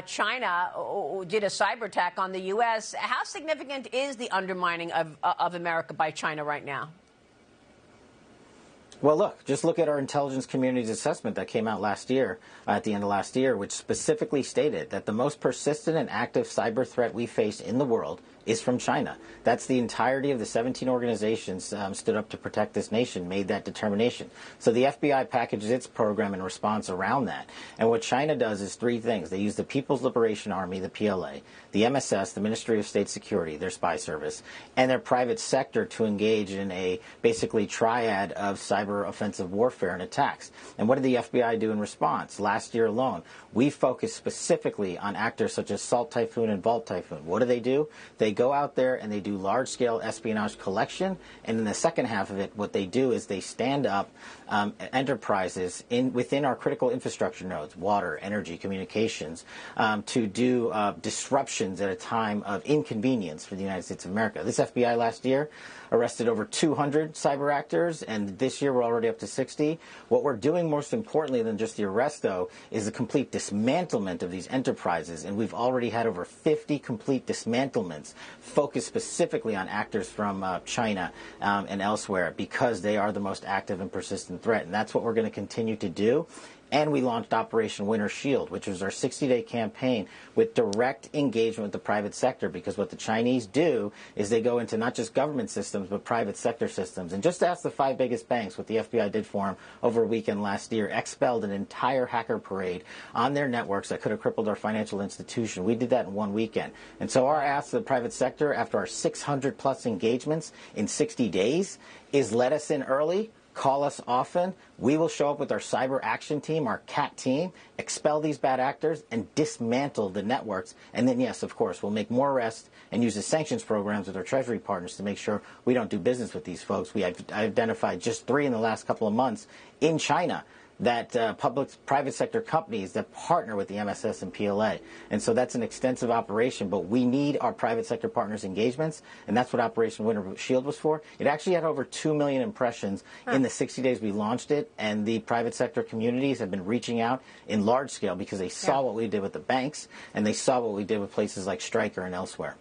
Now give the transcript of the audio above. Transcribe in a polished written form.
China did a cyber attack on the U.S. How significant is the undermining of America by China right now? Well, look, just look at our intelligence community's assessment that came out last year, at the end of last year, which specifically stated that the most persistent and active cyber threat we face in the world is from China. That's the entirety of the 17 organizations stood up to protect this nation, made that determination. So the FBI packages its program in response around that. And what China does is three things. They use the People's Liberation Army, the PLA, the MSS, the Ministry of State Security, their spy service, and their private sector to engage in a basically triad of cyber offensive warfare and attacks. And what did the FBI do in response? Last year alone, we focused specifically on actors such as Salt Typhoon and Vault Typhoon. What do? They go out there and they do large-scale espionage collection, and in the second half of it, what they do is they stand up enterprises within our critical infrastructure nodes, water, energy, communications, to do disruptions at a time of inconvenience for the United States of America. This FBI last year arrested over 200 cyber actors, and this year we're already up to 60. What we're doing, most importantly than just the arrest, though, is the complete dismantlement of these enterprises, and we've already had over 50 complete dismantlements focused specifically on actors from China and elsewhere, because they are the most active and persistent threat, and that's what we're going to continue to do. And we launched Operation Winter Shield, which was our 60-day campaign with direct engagement with the private sector, because what the Chinese do is they go into not just government systems, but private sector systems. And just ask the 5 biggest banks what the FBI did for them over a weekend last year, expelled an entire hacker parade on their networks that could have crippled our financial institution. We did that in one weekend. And so our ask to the private sector, after our 600-plus engagements in 60 days, is let us in early. Call us often. We will show up with our cyber action team, our CAT team, expel these bad actors, and dismantle the networks. And then, yes, of course, we'll make more arrests and use the sanctions programs with our Treasury partners to make sure we don't do business with these folks. We identified just 3 in the last couple of months in China that private sector companies that partner with the MSS and PLA. And so that's an extensive operation, but we need our private sector partners' engagements, and that's what Operation Winter Shield was for. It actually had over 2 million impressions in the 60 days we launched it, and the private sector communities have been reaching out in large scale because they saw what we did with the banks, and they saw what we did with places like Stryker and elsewhere.